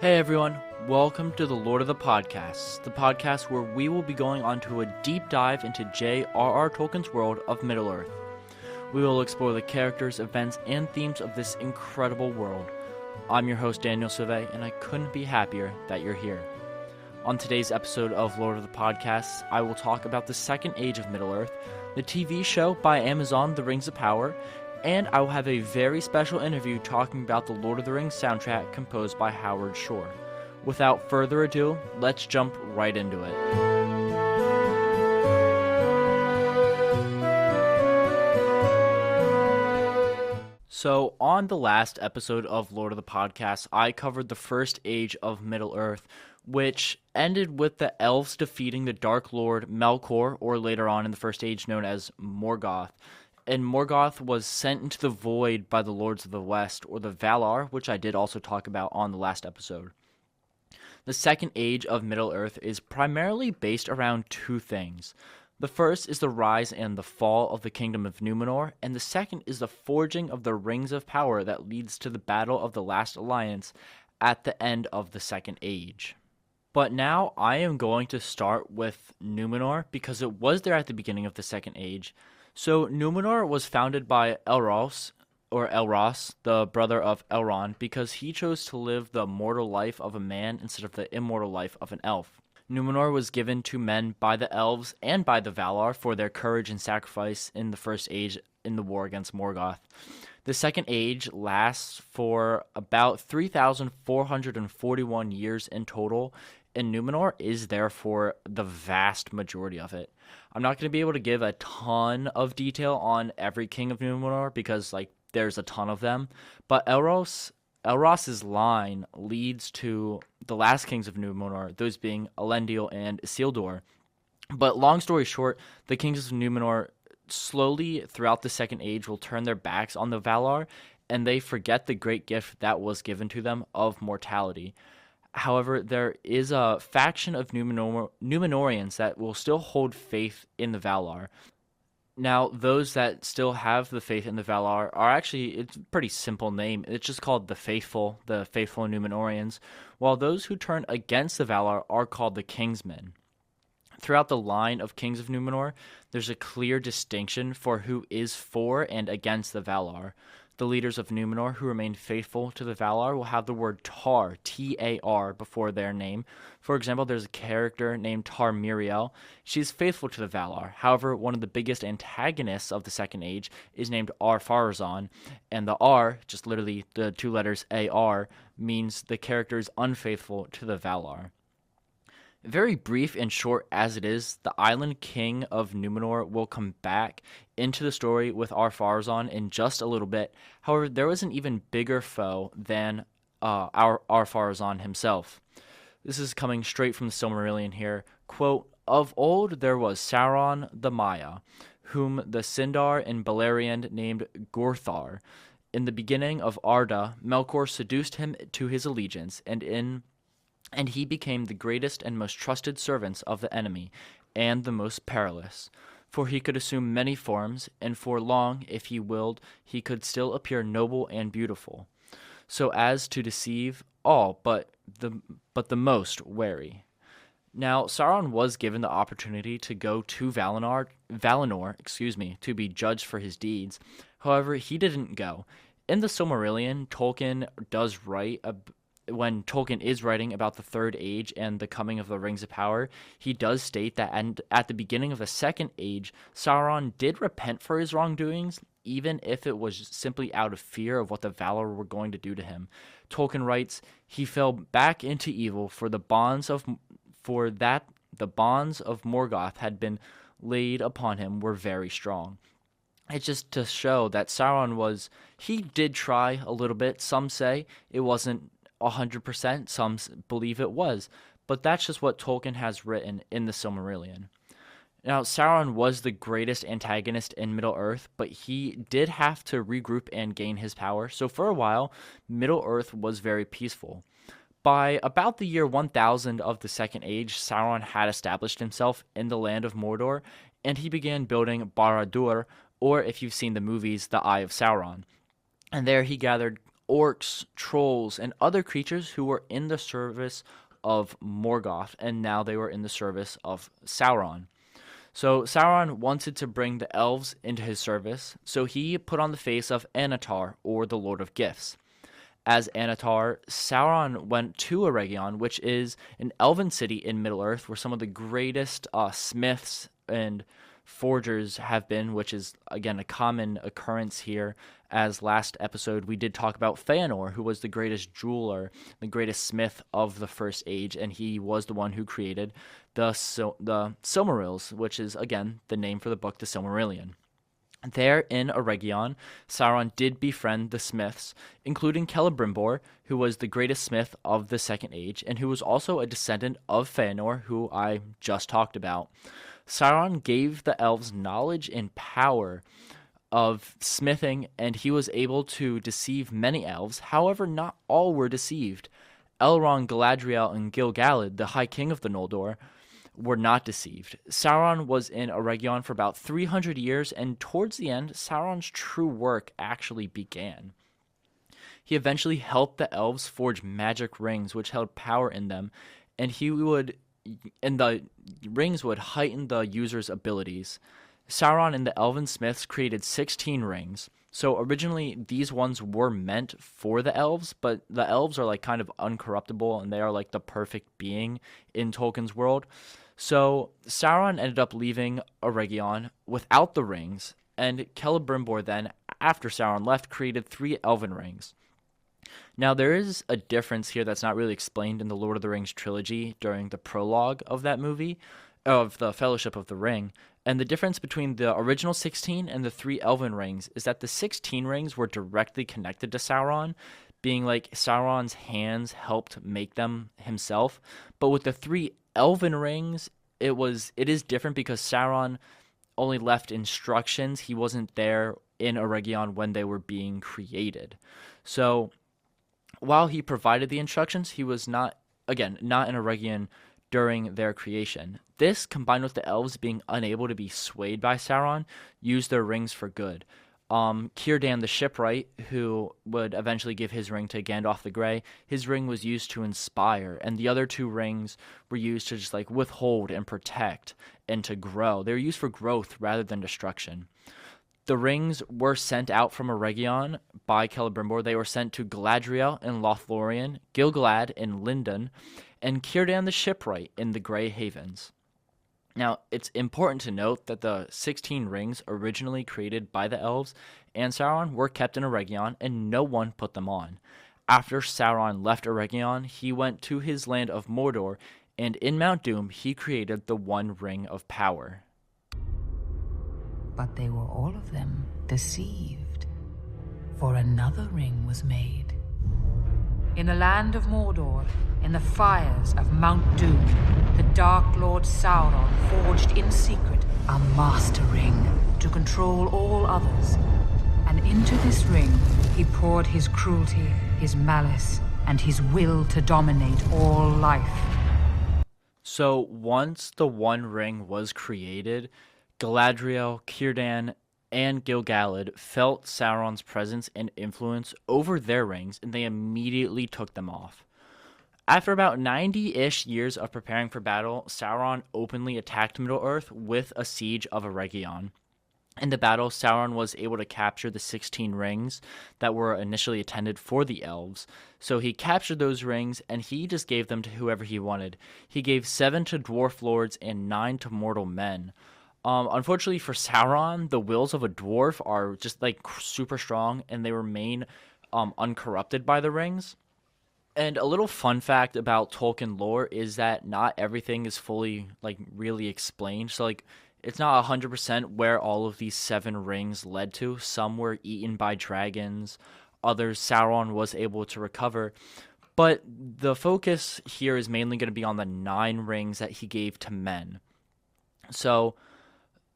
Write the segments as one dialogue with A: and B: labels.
A: Hey everyone, welcome to the Lord of the Podcasts, the podcast where we will be going on to a deep dive into J.R.R. Tolkien's world of Middle-earth. We will explore the characters, events, and themes of this incredible world. I'm your host Daniel Sauvé, and I couldn't be happier that you're here. On today's episode of Lord of the Podcasts, I will talk about the Second Age of Middle-earth, the TV show by Amazon, The Rings of Power, and I will have a very special interview talking about the Lord of the Rings soundtrack composed by Howard Shore. Without further ado, let's jump right into it. So, on the last episode of Lord of the Podcasts, I covered the First Age of Middle-earth, which ended with the elves defeating the Dark Lord Melkor, or later on in the First Age known as Morgoth. And Morgoth was sent into the void by the Lords of the West, or the Valar, which I did also talk about on the last episode. The Second Age of Middle-earth is primarily based around two things. The first is the rise and the fall of the Kingdom of Numenor, and the second is the forging of the Rings of Power that leads to the Battle of the Last Alliance at the end of the Second Age. But now I am going to start with Numenor because it was there at the beginning of the Second Age. So Numenor was founded by Elros, the brother of Elrond, because he chose to live the mortal life of a man instead of the immortal life of an elf. Numenor was given to men by the elves and by the Valar for their courage and sacrifice in the First Age in the war against Morgoth. The Second Age lasts for about 3,441 years in total, and Numenor is therefore the vast majority of it. I'm not going to be able to give a ton of detail on every king of Numenor because, there's a ton of them. But Elros's line leads to the last kings of Numenor, those being Elendil and Isildur. But long story short, the kings of Numenor slowly throughout the Second Age will turn their backs on the Valar, and they forget the great gift that was given to them of mortality. However, there is a faction of Numenorians that will still hold faith in the Valar. Now, those that still have the faith in the Valar are actually, it's a pretty simple name. It's just called the faithful Numenorians, while those who turn against the Valar are called the Kingsmen. Throughout the line of kings of Numenor, there's a clear distinction for who is for and against the Valar. The leaders of Numenor who remain faithful to the Valar will have the word Tar, T-A-R, before their name. For example, there's a character named Tar Miriel. She's faithful to the Valar. However, one of the biggest antagonists of the Second Age is named Ar-Pharazôn, and the R, just literally the two letters A-R, means the character is unfaithful to the Valar. Very brief and short as it is, the Island King of Numenor will come back into the story with Ar-Pharazôn in just a little bit. However, there was an even bigger foe than Ar-Pharazôn himself. This is coming straight from the Silmarillion here. Quote, "Of old there was Sauron the Maya, whom the Sindar and Beleriand named Gorthar. In the beginning of Arda, Melkor seduced him to his allegiance, and he became the greatest and most trusted servants of the enemy, and the most perilous. For he could assume many forms, and for long, if he willed, he could still appear noble and beautiful, so as to deceive all but the most wary." Now, Sauron was given the opportunity to go to Valinor, to be judged for his deeds. However, he didn't go. In the Silmarillion, Tolkien does write when Tolkien is writing about the Third Age and the coming of the Rings of Power, he does state that at the beginning of the Second Age, Sauron did repent for his wrongdoings, even if it was simply out of fear of what the Valar were going to do to him. Tolkien writes, "He fell back into evil, for the bonds of Morgoth had been laid upon him were very strong." It's just to show that Sauron he did try a little bit. Some say it wasn't 100%, some believe it was, but that's just what Tolkien has written in the Silmarillion. Now, Sauron was the greatest antagonist in Middle-earth, but he did have to regroup and gain his power, so for a while, Middle-earth was very peaceful. By about the year 1000 of the Second Age, Sauron had established himself in the land of Mordor, and he began building Barad-dûr, or if you've seen the movies, the Eye of Sauron. And there he gathered orcs, trolls, and other creatures who were in the service of Morgoth, and now they were in the service of Sauron. So Sauron wanted to bring the elves into his service, so he put on the face of Anatar, or the Lord of Gifts. As Anatar, Sauron went to Eregion, which is an elven city in Middle-earth where some of the greatest smiths and forgers have been, which is, again, a common occurrence here. As last episode, we did talk about Feanor, who was the greatest jeweler, the greatest smith of the First Age, and he was the one who created the Silmarils, which is, again, the name for the book, the Silmarillion. There in Eregion, Sauron did befriend the smiths, including Celebrimbor, who was the greatest smith of the Second Age, and who was also a descendant of Feanor, who I just talked about. Sauron gave the elves knowledge and power of smithing, and he was able to deceive many elves. However, not all were deceived. Elrond, Galadriel, and Gil-galad, the High King of the Noldor, were not deceived. Sauron was in Eregion for about 300 years, and towards the end, Sauron's true work actually began. He eventually helped the elves forge magic rings, which held power in them, and the rings would heighten the user's abilities. Sauron and the elven smiths created 16 rings. So originally these ones were meant for the elves, but the elves are like kind of uncorruptible, and they are like the perfect being in Tolkien's world. So Sauron ended up leaving Eregion without the rings, and Celebrimbor then, after Sauron left, created 3 elven rings. Now, there is a difference here that's not really explained in the Lord of the Rings trilogy during the prologue of that movie, of the Fellowship of the Ring. And the difference between the original 16 and the 3 elven rings is that the 16 rings were directly connected to Sauron, being like Sauron's hands helped make them himself. But with the 3 elven rings, it is different because Sauron only left instructions. He wasn't there in Eregion when they were being created. So while he provided the instructions, he was not in Eregion during their creation. This, combined with the elves being unable to be swayed by Sauron, used their rings for good. Círdan the Shipwright, who would eventually give his ring to Gandalf the Grey, his ring was used to inspire, and the other 2 rings were used to just like withhold and protect and to grow. They were used for growth rather than destruction. The rings were sent out from Eregion by Celebrimbor. They were sent to Galadriel in Lothlorien, Gil-galad in Lindon, and Círdan the Shipwright in the Grey Havens. Now, it's important to note that the 16 rings originally created by the elves and Sauron were kept in Eregion, and no one put them on. After Sauron left Eregion, he went to his land of Mordor, and in Mount Doom, he created the One Ring of Power.
B: But they were all of them deceived, for another ring was made. In the land of Mordor, in the fires of Mount Doom, the Dark Lord Sauron forged in secret a master ring to control all others. And into this ring, he poured his cruelty, his malice, and his will to dominate all life.
A: So once the One Ring was created, Galadriel, Círdan, and Gil-galad felt Sauron's presence and influence over their rings, and they immediately took them off. After about 90-ish years of preparing for battle, Sauron openly attacked Middle-earth with a siege of Eregion. In the battle, Sauron was able to capture the 16 rings that were initially intended for the elves. So he captured those rings, and he just gave them to whoever he wanted. He gave 7 to dwarf lords and 9 to mortal men. Unfortunately for Sauron, the wills of a dwarf are just like super strong, and they remain uncorrupted by the rings. And a little fun fact about Tolkien lore is that not everything is fully like really explained. So like it's not 100% where all of these 7 rings led to. Some were eaten by dragons, others Sauron was able to recover. But the focus here is mainly going to be on the 9 rings that he gave to men. So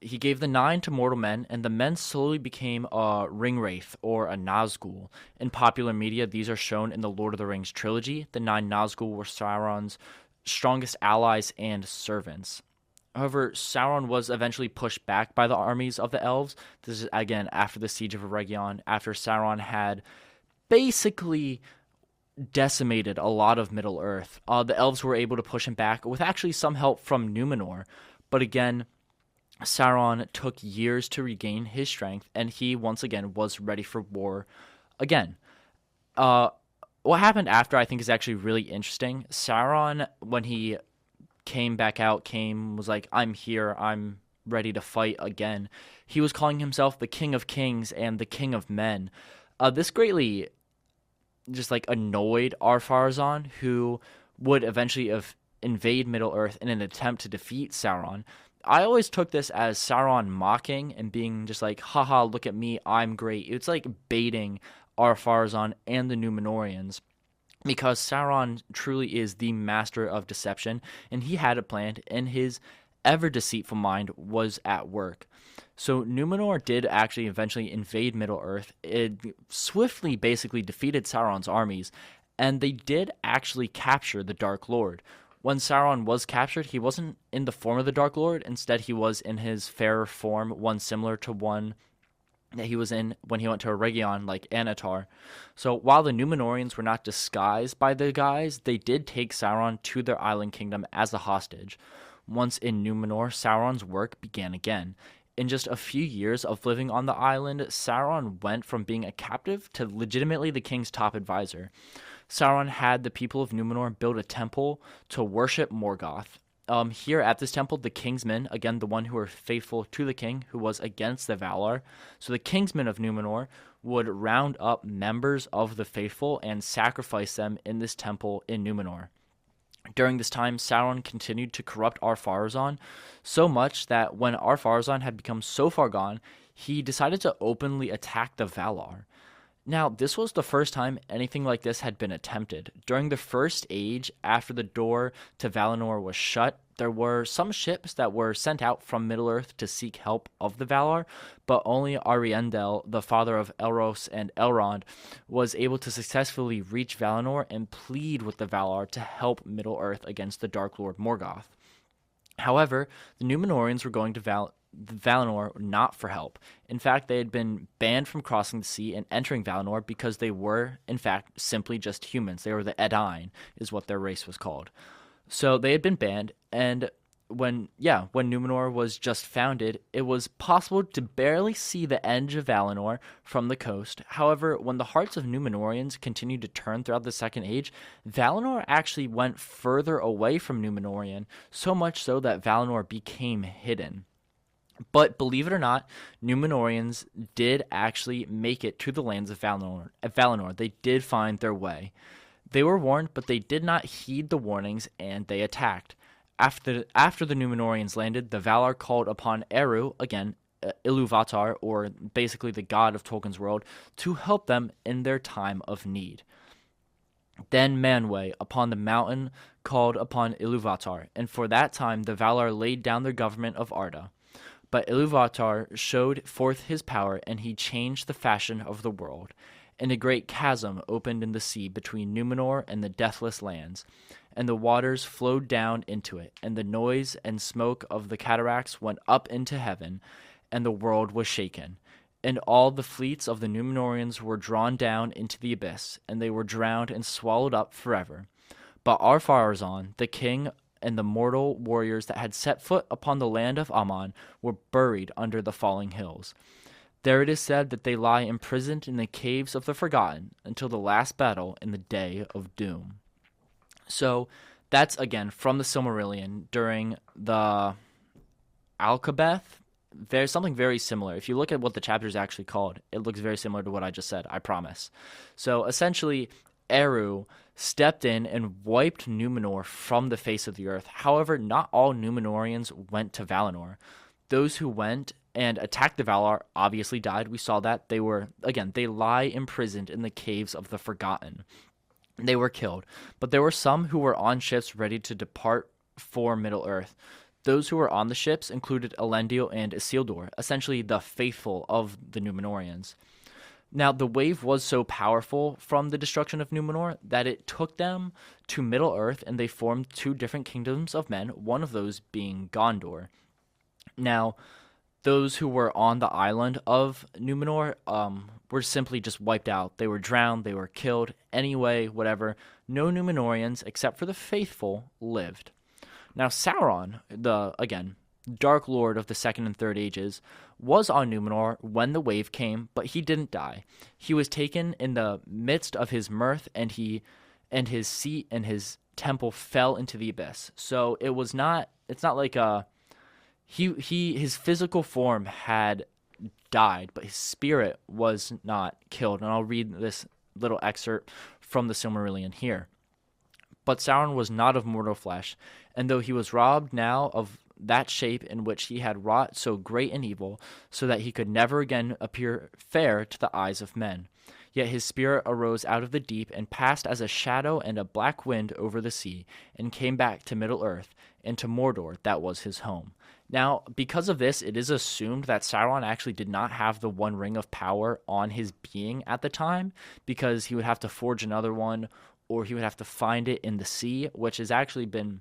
A: he gave the 9 to mortal men, and the men slowly became a ringwraith or a Nazgul. In popular media, these are shown in the Lord of the Rings trilogy. The 9 Nazgul were Sauron's strongest allies and servants. However, Sauron was eventually pushed back by the armies of the elves. This is, again, after the Siege of Eregion, after Sauron had basically decimated a lot of Middle Earth. The elves were able to push him back with actually some help from Numenor. But again, Sauron took years to regain his strength, and he once again was ready for war again. What happened after I think is actually really interesting. Sauron, when he came back out, was like, I'm here, I'm ready to fight again. He was calling himself the King of Kings and the King of Men. This greatly just like annoyed Ar-Pharazôn, who would eventually invade Middle-earth in an attempt to defeat Sauron. I always took this as Sauron mocking and being just like, haha, look at me, I'm great. It's like baiting Ar-Pharazôn and the Númenóreans, because Sauron truly is the master of deception, and he had it planned, and his ever-deceitful mind was at work. So Numenor did actually eventually invade Middle-earth. It swiftly basically defeated Sauron's armies, and they did actually capture the Dark Lord. When Sauron was captured, he wasn't in the form of the Dark Lord. Instead, he was in his fairer form, one similar to one that he was in when he went to Eregion, like Annatar. So while the Númenóreans were not disguised by the guys, they did take Sauron to their island kingdom as a hostage. Once in Numenor, Sauron's work began again. In just a few years of living on the island, Sauron went from being a captive to legitimately the king's top advisor. Sauron had the people of Numenor build a temple to worship Morgoth. Here at this temple, the Kingsmen, again the one who were faithful to the king, who was against the Valar, so the Kingsmen of Numenor would round up members of the faithful and sacrifice them in this temple in Numenor. During this time, Sauron continued to corrupt Ar-Pharazôn so much that when Ar-Pharazôn had become so far gone, he decided to openly attack the Valar. Now, this was the first time anything like this had been attempted. During the First Age, after the door to Valinor was shut, there were some ships that were sent out from Middle-earth to seek help of the Valar, but only Ariandel, the father of Elros and Elrond, was able to successfully reach Valinor and plead with the Valar to help Middle-earth against the Dark Lord Morgoth. However, the Númenóreans were going to Valinor not for help. In fact, they had been banned from crossing the sea and entering Valinor because they were, in fact, simply just humans. They were the Edain, is what their race was called. So they had been banned, and when Numenor was just founded, it was possible to barely see the edge of Valinor from the coast. However, when the hearts of Númenóreans continued to turn throughout the Second Age, Valinor actually went further away from Númenorian, so much so that Valinor became hidden. But believe it or not, Númenóreans did actually make it to the lands of Valinor. They did find their way. They were warned, but they did not heed the warnings, and they attacked. After the Númenóreans landed, the Valar called upon Eru, again, Ilúvatar, or basically the god of Tolkien's world, to help them in their time of need. Then Manwë, upon the mountain, called upon Ilúvatar, and for that time the Valar laid down their government of Arda. But Ilúvatar showed forth his power, and he changed the fashion of the world. And a great chasm opened in the sea between Numenor and the deathless lands, and the waters flowed down into it, and the noise and smoke of the cataracts went up into heaven, and the world was shaken. And all the fleets of the Númenóreans were drawn down into the abyss, and they were drowned and swallowed up forever. But Ar-Pharazôn, the king, and the mortal warriors that had set foot upon the land of Aman were buried under the falling hills. There it is said that they lie imprisoned in the caves of the Forgotten until the last battle in the Day of Doom. So that's, again, from the Silmarillion during the Alcabeth. There's something very similar. If you look at what the chapter is actually called, it looks very similar to what I just said, I promise. So essentially, Eru stepped in and wiped Numenor from the face of the earth. However, not all Númenóreans went to Valinor. Those who went and attacked the Valar obviously died. We saw that. They lie imprisoned in the caves of the Forgotten. They were killed. But there were some who were on ships ready to depart for Middle-earth. Those who were on the ships included Elendil and Isildur, essentially the faithful of the Númenóreans. Now, the wave was so powerful from the destruction of Numenor that it took them to Middle-earth, and they formed two different kingdoms of men, one of those being Gondor. Now, those who were on the island of Numenor were simply just wiped out. They were drowned, they were killed, anyway, whatever. No Numenorians, except for the faithful, lived. Now Sauron, the, again, Dark Lord of the Second and Third Ages, was on Numenor when the wave came, but he didn't die. He was taken in the midst of his mirth, and his seat and his temple fell into the abyss. So it's not like his physical form had died, but his spirit was not killed. And I'll read this little excerpt from the Silmarillion here. But Sauron was not of mortal flesh, and though he was robbed now of that shape in which he had wrought so great an evil, so that he could never again appear fair to the eyes of men. Yet his spirit arose out of the deep, and passed as a shadow and a black wind over the sea, and came back to Middle-earth, and to Mordor, that was his home. Now, because of this, it is assumed that Sauron actually did not have the One Ring of Power on his being at the time, because he would have to forge another one, or he would have to find it in the sea, which has actually been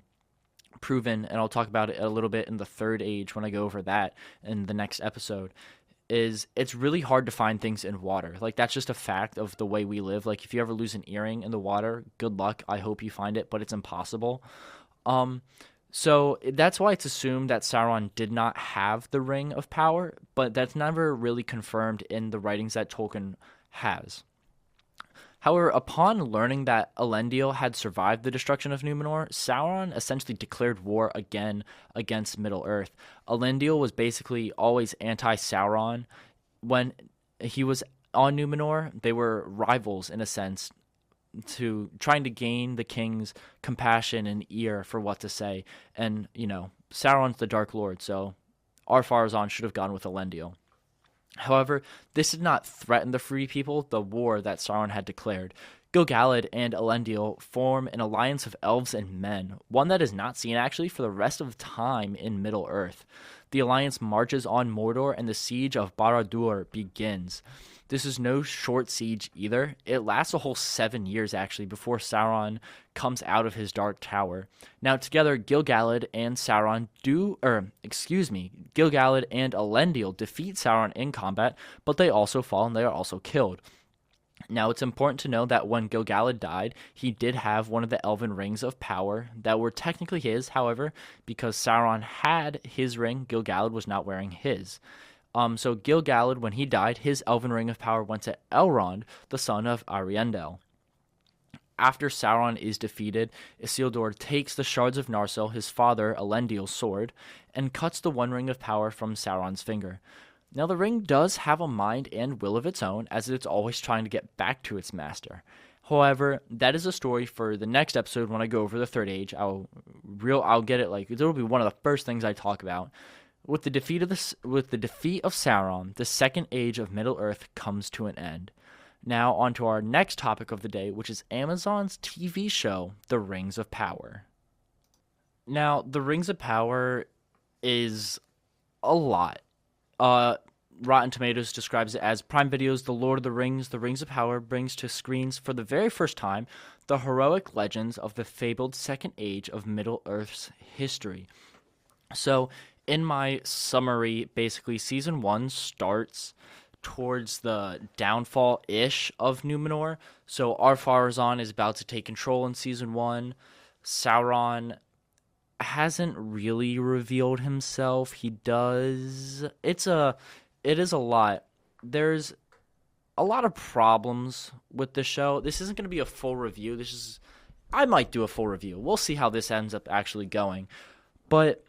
A: proven, and I'll talk about it a little bit in the Third Age when I go over that in the next episode. Is it's really hard to find things in water. Like, that's just a fact of the way we live. Like, if you ever lose an earring in the water, good luck. I hope you find it, but it's impossible. So that's why it's assumed that Sauron did not have the Ring of Power, but that's never really confirmed in the writings that Tolkien has. However, upon learning that Elendil had survived the destruction of Numenor, Sauron essentially declared war again against Middle-earth. Elendil was basically always anti-Sauron. When he was on Numenor, they were rivals in a sense, to trying to gain the king's compassion and ear for what to say. And, Sauron's the Dark Lord, so Ar-Pharazôn should have gone with Elendil. However, this did not threaten the Free People, the war that Sauron had declared. Gil-galad and Elendil form an alliance of elves and men, one that is not seen actually for the rest of time in Middle-earth. The alliance marches on Mordor, and the siege of Barad-dûr begins. This is no short siege either. It lasts a whole 7 years, actually, before Sauron comes out of his dark tower. Now, together, Gil-galad and Gil-galad and Elendil defeat Sauron in combat, but they also fall and they are also killed. Now, it's important to know that when Gil-galad died, he did have one of the elven rings of power that were technically his. However, because Sauron had his ring, Gil-galad was not wearing his. So Gil-galad, when he died, his elven ring of power went to Elrond, the son of Ariandel. After Sauron is defeated, Isildur takes the shards of Narsil, his father Elendil's sword, and cuts the One Ring of Power from Sauron's finger. Now, the ring does have a mind and will of its own, as it's always trying to get back to its master. However, that is a story for the next episode when I go over the Third Age. I'll get it, it'll be one of the first things I talk about. With the defeat of Sauron, the Second Age of Middle-earth comes to an end. Now, on to our next topic of the day, which is Amazon's TV show, The Rings of Power. Now, The Rings of Power is a lot. Rotten Tomatoes describes it as Prime Video's The Lord of the Rings of Power brings to screens for the very first time the heroic legends of the fabled Second Age of Middle-earth's history. So, in my summary, basically, Season 1 starts towards the downfall-ish of Numenor. So Ar-Pharazôn is about to take control in Season 1. Sauron hasn't really revealed himself. He does. It is a lot. There's a lot of problems with the show. This isn't going to be a full review. I might do a full review. We'll see how this ends up actually going. But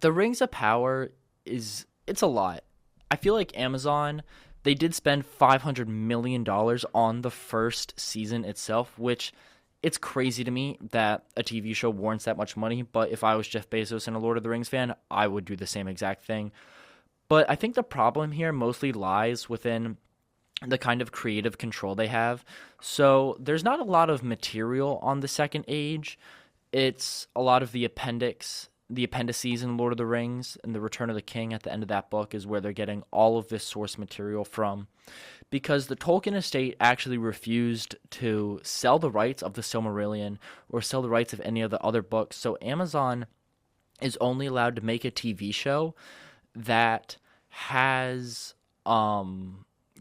A: The Rings of Power it's a lot. I feel like Amazon, they did spend $500 million on the first season itself, which it's crazy to me that a TV show warrants that much money. But if I was Jeff Bezos and a Lord of the Rings fan, I would do the same exact thing. But I think the problem here mostly lies within the kind of creative control they have. So there's not a lot of material on the Second Age. It's a lot of the appendices in Lord of the Rings, and the Return of the King at the end of that book is where they're getting all of this source material from. Because the Tolkien estate actually refused to sell the rights of the Silmarillion or sell the rights of any of the other books. So Amazon is only allowed to make a TV show that has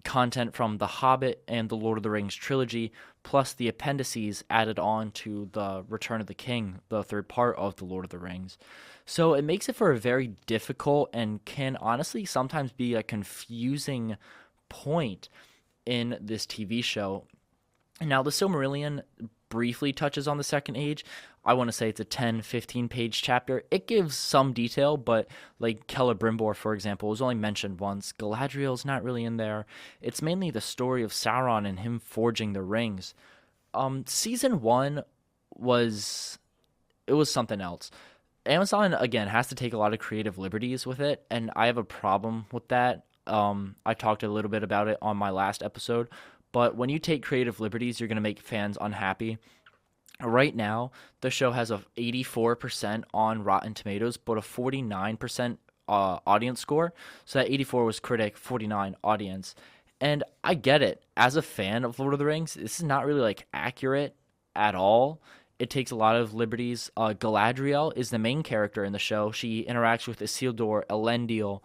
A: content from The Hobbit and the Lord of the Rings trilogy, plus the appendices added on to the Return of the King, the third part of the Lord of the Rings. So it makes it for a very difficult and can honestly sometimes be a confusing point in this TV show. Now, the Silmarillion briefly touches on the Second Age. I want to say it's a 10-15 page chapter. It gives some detail, but like Celebrimbor, for example, was only mentioned once. Galadriel's not really in there. It's mainly the story of Sauron and him forging the rings. Season 1 was something else. Amazon, again, has to take a lot of creative liberties with it, and I have a problem with that. I talked a little bit about it on my last episode, but when you take creative liberties, you're going to make fans unhappy. Right now, the show has a 84% on Rotten Tomatoes, but a 49% audience score. So that 84 was critic, 49 audience. And I get it. As a fan of Lord of the Rings, this is not really like accurate at all. It takes a lot of liberties. Galadriel is the main character in the show. She interacts with Isildur, Elendil.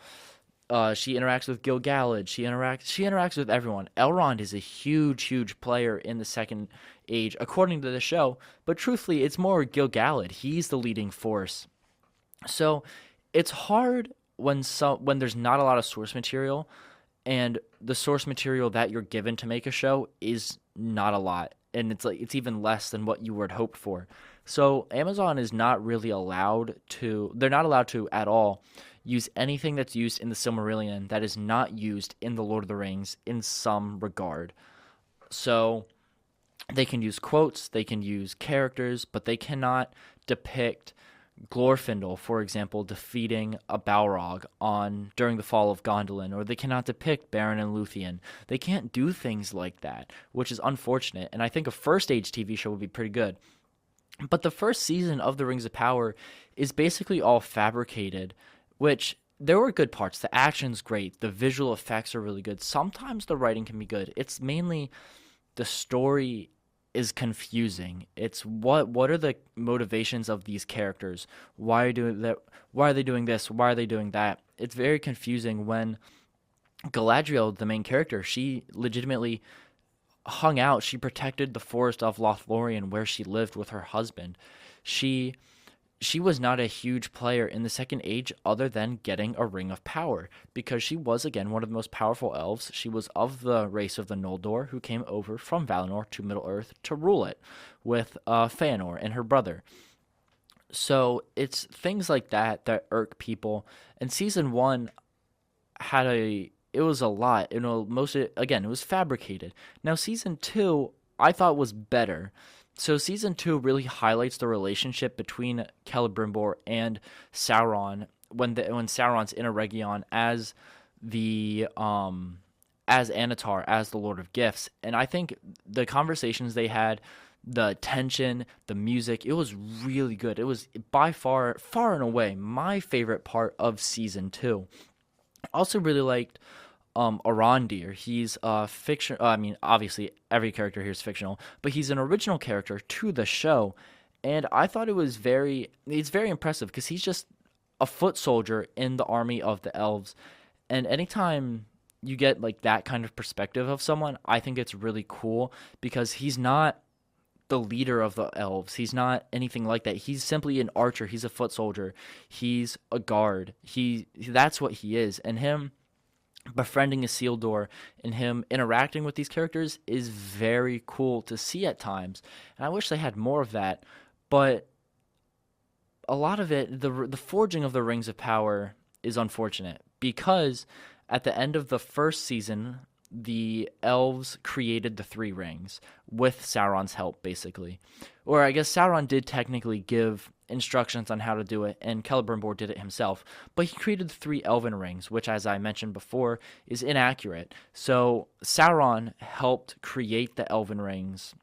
A: She interacts with Gil-galad. She interacts with everyone. Elrond is a huge player in the Second Age, according to the show. But truthfully, it's more Gil-galad. He's the leading force. So it's hard when there's not a lot of source material, and the source material that you're given to make a show is not a lot, and it's even less than what you would hoped for. So Amazon is not really allowed to. They're not allowed to at all use anything that's used in the Silmarillion that is not used in the Lord of the Rings in some regard. So they can use quotes, they can use characters, but they cannot depict Glorfindel, for example, defeating a Balrog during the fall of Gondolin, or they cannot depict Beren and Luthien. They can't do things like that, which is unfortunate. And I think a first age TV show would be pretty good. But the first season of The Rings of Power is basically all fabricated, which there were good parts. The action's great. The visual effects are really good. Sometimes the writing can be good. It's mainly the story is confusing. It's what are the motivations of these characters? Why are doing that? Why are they doing this? Why are they doing that? It's very confusing when Galadriel, the main character, she legitimately hung out. She protected the forest of Lothlorien where she lived with her husband. She was not a huge player in the Second Age other than getting a Ring of Power, because she was, again, one of the most powerful elves. She was of the race of the Noldor, who came over from Valinor to Middle-earth to rule it with Feanor and her brother. So it's things like that that irk people. And Season 1 it was a lot. It was fabricated. Now, Season 2, I thought was better. So Season 2 really highlights the relationship between Celebrimbor and Sauron when Sauron's in Eregion as as Anatar, as the Lord of Gifts. And I think the conversations they had, the tension, the music, it was really good. It was by far and away my favorite part of Season 2. I also really liked Arondir. He's fiction. I mean, obviously every character here is fictional, but he's an original character to the show, and I thought it's very impressive because he's just a foot soldier in the army of the elves. And anytime you get like that kind of perspective of someone, I think it's really cool because he's not the leader of the elves. He's not anything like that. He's simply an archer. He's a foot soldier. He's a guard. That's what he is, and him befriending Isildur and him interacting with these characters is very cool to see at times. And I wish they had more of that. But a lot of it, the forging of the Rings of Power is unfortunate because at the end of the first season, the elves created the three rings with Sauron's help, basically. Or I guess Sauron did technically give instructions on how to do it, and Celebrimbor did it himself. But he created the three elven rings, which, as I mentioned before, is inaccurate. So Sauron helped create the elven rings,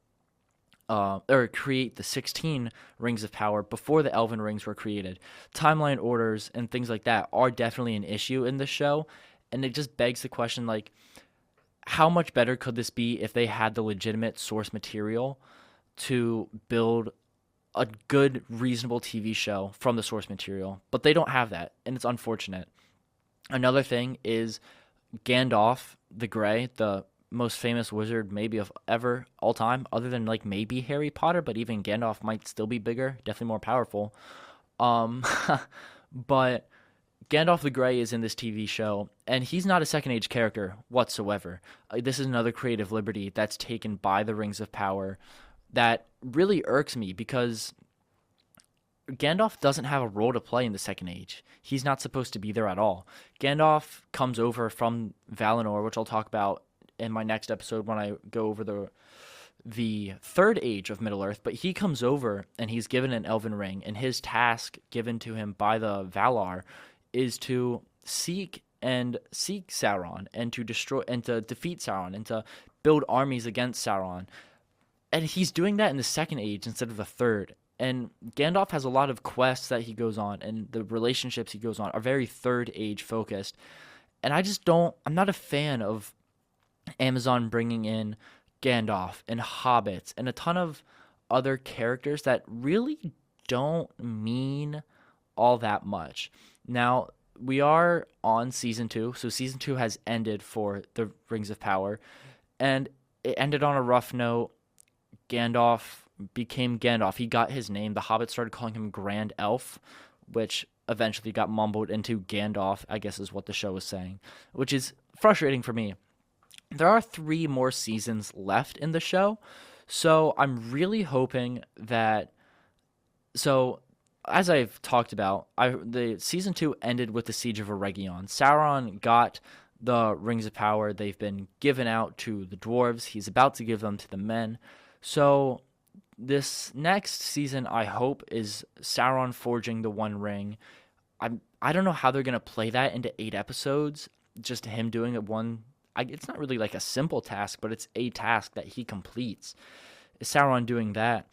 A: or create the 16 rings of power before the elven rings were created. Timeline orders and things like that are definitely an issue in the show, and it just begs the question, like, how much better could this be if they had the legitimate source material to build a good, reasonable TV show from the source material? But they don't have that, and it's unfortunate. Another thing is Gandalf the Grey, the most famous wizard maybe of ever all time, other than like maybe Harry Potter, but even Gandalf might still be bigger, definitely more powerful. Um, but Gandalf the Grey is in this TV show, and he's not a Second Age character whatsoever. This is another creative liberty that's taken by the Rings of Power that really irks me because Gandalf doesn't have a role to play in the Second Age. He's not supposed to be there at all. Gandalf comes over from Valinor, which I'll talk about in my next episode when I go over the third age of Middle Earth, but he comes over and he's given an elven ring, and his task given to him by the Valar is to seek Sauron and to destroy and to defeat Sauron and to build armies against Sauron. And he's doing that in the second age instead of the third. And Gandalf has a lot of quests that he goes on, and the relationships he goes on are very third age focused. And I'm not a fan of Amazon bringing in Gandalf and hobbits and a ton of other characters that really don't mean all that much. Now, we are on season 2, so season 2 has ended for the Rings of Power, and it ended on a rough note. Gandalf became Gandalf. He got his name. The Hobbits started calling him Grand Elf, which eventually got mumbled into Gandalf, I guess is what the show was saying, which is frustrating for me. There are 3 more seasons left in the show, so I'm really hoping that. So, as I've talked about, the season 2 ended with the Siege of Eregion. Sauron got the Rings of Power. They've been given out to the dwarves. He's about to give them to the men. So this next season, I hope, is Sauron forging the One Ring. I don't know how they're gonna play that into 8 episodes. Just him doing it one. It's not really like a simple task, but it's a task that he completes. Is Sauron doing that?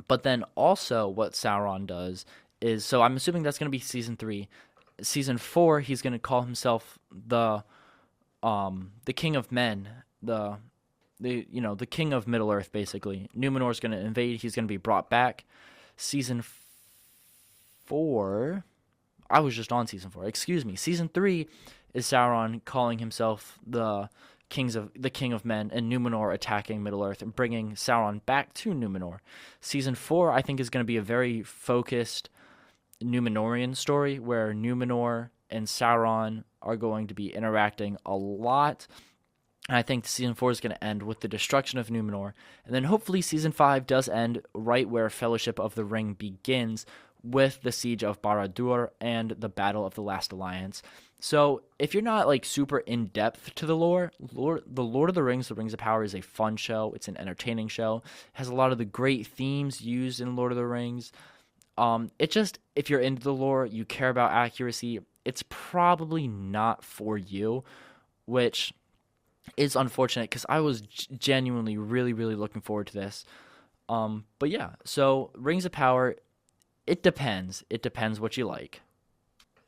A: But then also, what Sauron does is, so I'm assuming that's gonna be season 3. Season 4, he's gonna call himself the King of Men, the King of Middle Earth, basically. Numenor's going to invade. He's going to be brought back. Season 4... I was just on Season 4. Excuse me. Season 3 is Sauron calling himself the King of Men, and Numenor attacking Middle Earth and bringing Sauron back to Numenor. Season 4, I think, is going to be a very focused Numenorian story where Numenor and Sauron are going to be interacting a lot. And I think season 4 is going to end with the destruction of Numenor. And then hopefully season 5 does end right where Fellowship of the Ring begins, with the siege of Barad-dûr and the Battle of the Last Alliance. So if you're not like super in-depth to the lore, the Lord of the Rings, The Rings of Power, is a fun show. It's an entertaining show. It has a lot of the great themes used in Lord of the Rings. If you're into the lore, you care about accuracy, it's probably not for you, which is unfortunate because I was genuinely really, really looking forward to this. But yeah, so Rings of Power, it depends. It depends what you like.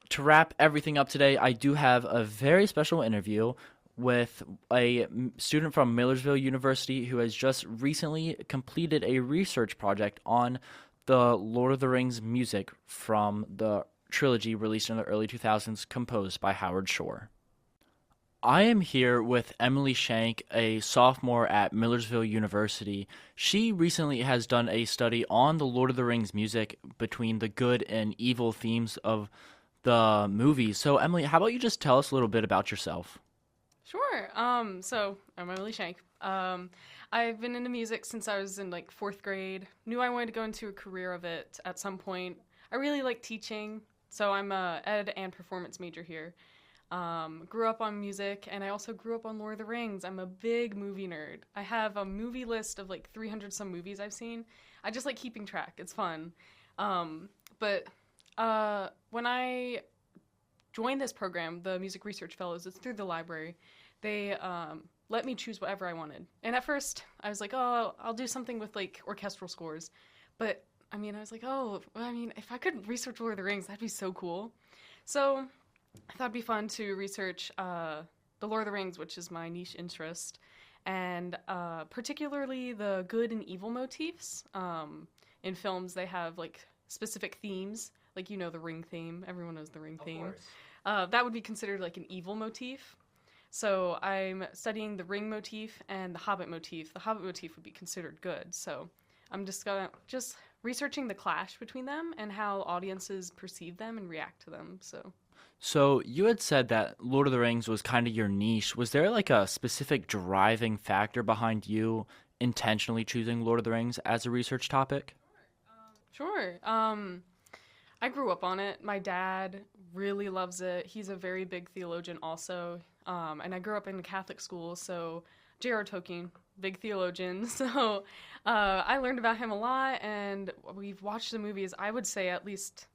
A: To wrap everything up today, I do have a very special interview with a student from Millersville University who has just recently completed a research project on the Lord of the Rings music from the trilogy released in the early 2000s, composed by Howard Shore. I am here with Emily Shank, a sophomore at Millersville University. She recently has done a study on the Lord of the Rings music between the good and evil themes of the movies. So, Emily, how about you just tell us a little bit about yourself?
C: Sure. So I'm Emily Shank. I've been into music since I was in like 4th grade. Knew I wanted to go into a career of it at some point. I really like teaching, so I'm a ed and performance major here. Grew up on music, and I also grew up on Lord of the Rings. I'm a big movie nerd. I have a movie list of like 300 some movies I've seen. I just like keeping track. It's fun. But when I joined this program, the Music Research Fellows, it's through the library, they let me choose whatever I wanted. And at first, I was like, oh, I'll do something with like orchestral scores. But I was like, if I could research Lord of the Rings, that'd be so cool. So I thought it'd be fun to research the Lord of the Rings, which is my niche interest, and particularly the good and evil motifs. In films, they have like specific themes, like the Ring theme. Everyone knows the Ring theme. that would be considered like an evil motif. So I'm studying the ring motif and the hobbit motif. The hobbit motif would be considered good. So I'm just researching the clash between them and how audiences perceive them and react to them.
A: So you had said that Lord of the Rings was kind of your niche. Was there like a specific driving factor behind you intentionally choosing Lord of the Rings as a research topic?
C: Sure. I grew up on it. My dad really loves it. He's a very big theologian also. And I grew up in a Catholic school, so J.R.R. Tolkien, big theologian. So I learned about him a lot, and we've watched the movies, I would say at least,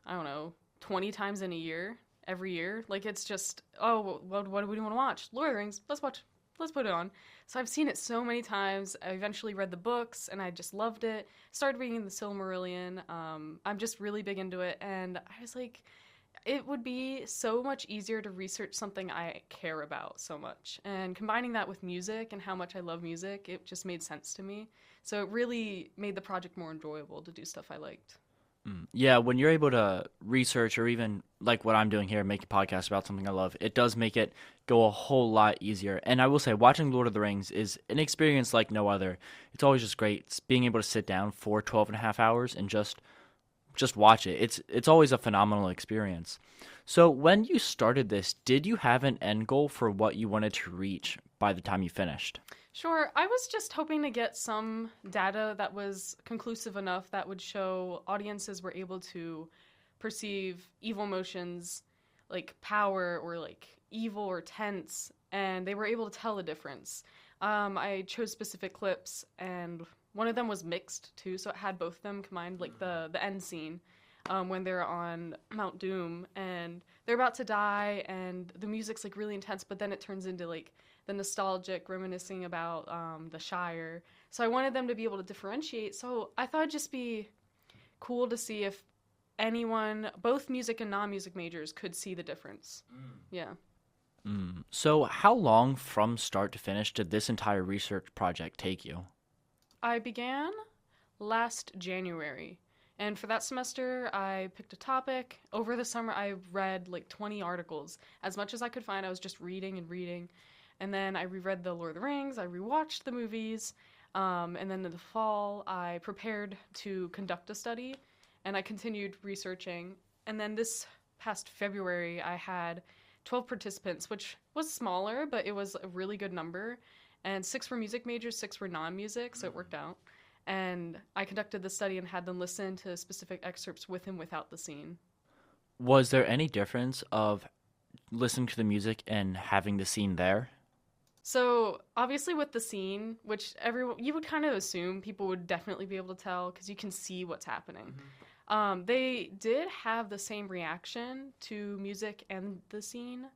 C: I don't know, 20 times in a year, every year. Like, it's just, oh, what do we want to watch? Lord of the Rings, let's put it on. So I've seen it so many times. I eventually read the books, and I just loved it. Started reading the Silmarillion. I'm just really big into it, and I was like, it would be so much easier to research something I care about so much. And combining that with music and how much I love music, it just made sense to me. So it really made the project more enjoyable to do stuff I liked.
A: Yeah, when you're able to research or even like what I'm doing here, make a podcast about something I love, it does make it go a whole lot easier. And I will say, watching Lord of the Rings is an experience like no other. It's always just great. It's being able to sit down for 12 and a half hours and just watch it. It's always a phenomenal experience. So when you started this, did you have an end goal for what you wanted to reach by the time you finished?
C: Sure. I was just hoping to get some data that was conclusive enough that would show audiences were able to perceive evil emotions like power or like evil or tense, and they were able to tell the difference. I chose specific clips, and one of them was mixed too, so it had both of them combined, like the end scene when they're on Mount Doom and they're about to die, and the music's like really intense, but then it turns into like the nostalgic reminiscing about the Shire. So I wanted them to be able to differentiate. So I thought it'd just be cool to see if anyone, both music and non-music majors, could see the difference. Yeah.
A: So how long from start to finish did this entire research project take you?
C: I began last January. And for that semester, I picked a topic. Over the summer, I read like 20 articles. As much as I could find, I was just reading and reading. And then I reread The Lord of the Rings, I rewatched the movies, and then in the fall I prepared to conduct a study, and I continued researching. And then this past February I had 12 participants, which was smaller, but it was a really good number. And 6 were music majors, 6 were non-music, so it worked out. And I conducted the study and had them listen to specific excerpts with and without the scene.
A: Was there any difference of listening to the music and having the scene there?
C: So obviously with the scene, which you would kind of assume people would definitely be able to tell because you can see what's happening. They did have the same reaction to music and the scene,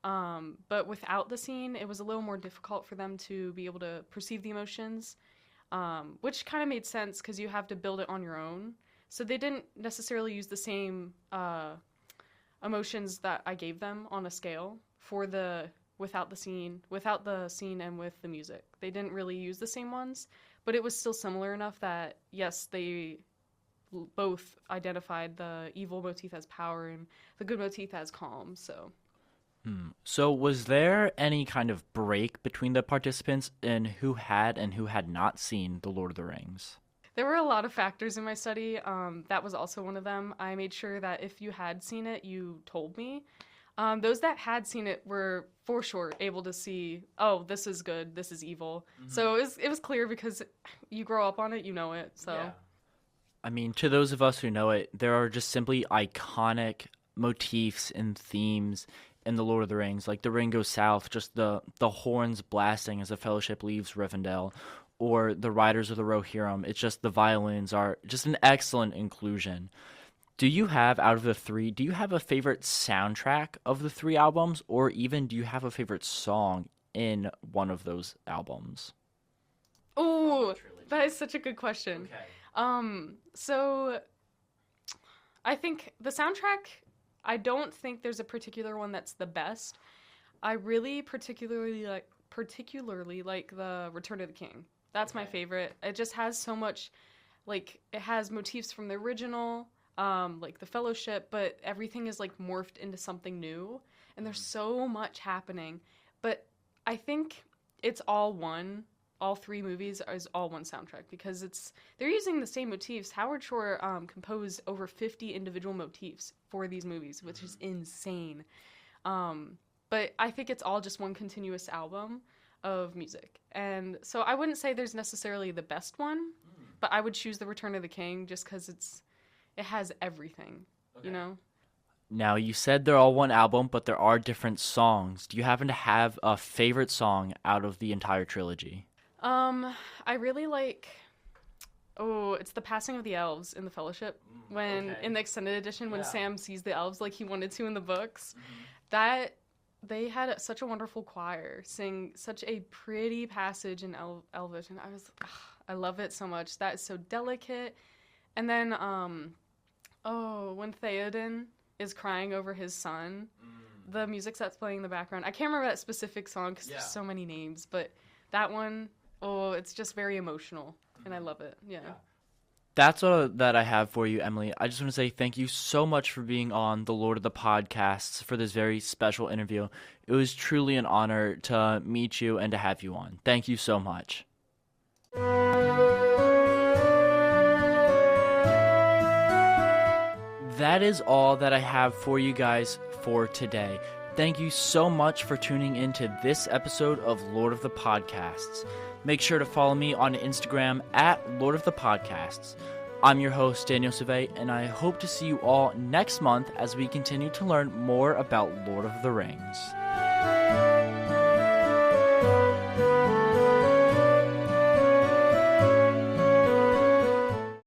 C: but without the scene, it was a little more difficult for them to be able to perceive the emotions, which kind of made sense because you have to build it on your own. So they didn't necessarily use the same emotions that I gave them on a scale for the without the scene and with the music. They didn't really use the same ones, but it was still similar enough that, yes, they both identified the evil motif as power and the good motif as calm, so.
A: So was there any kind of break between the participants in who had and who had not seen The Lord of the Rings?
C: There were a lot of factors in my study. That was also one of them. I made sure that if you had seen it, you told me. Those that had seen it were for sure able to see, oh, this is good, this is evil. So it was clear because you grow up on it, you know it. So, yeah.
A: I mean, to those of us who know it, there are just simply iconic motifs and themes in The Lord of the Rings. Like the ring goes south, just the horns blasting as the Fellowship leaves Rivendell, or the Riders of the Rohirrim. It's just the violins are just an excellent inclusion. Do you have, out of the 3, do you have a favorite soundtrack of the 3 albums, or even do you have a favorite song in one of those albums?
C: Oh, that is such a good question.
A: Okay.
C: So I think the soundtrack, I don't think there's a particular one that's the best. I really particularly like the Return of the King. That's my favorite. It just has so much, like, it has motifs from the original. like the Fellowship, but everything is like morphed into something new, and there's so much happening. But I think it's all one. All three movies is all one soundtrack because they're using the same motifs. Howard Shore composed over 50 individual motifs for these movies, which is insane. But I think it's all just one continuous album of music. And so I wouldn't say there's necessarily the best one, but I would choose The Return of the King just because it has everything, you know?
A: Now, you said they're all one album, but there are different songs. Do you happen to have a favorite song out of the entire trilogy?
C: I really like... Oh, it's The Passing of the Elves in The Fellowship. In the extended edition, when Sam sees the elves like he wanted to in the books. That... They had such a wonderful choir sing such a pretty passage in Elvish, and I love it so much. That is so delicate. And then, when Theoden is crying over his son, the music that's playing in the background, I can't remember that specific song because there's so many names, but that one, it's just very emotional, and I love it. Yeah.
A: That's all that I have for you, Emily. I just want to say thank you so much for being on the Lord of the Podcasts for this very special interview. It was truly an honor to meet you and to have you on. Thank you so much. That is all that I have for you guys for today. Thank you so much for tuning in to this episode of Lord of the Podcasts. Make sure to follow me on Instagram at Lord of the Podcasts. I'm your host, Daniel Savet, and I hope to see you all next month as we continue to learn more about Lord of the Rings.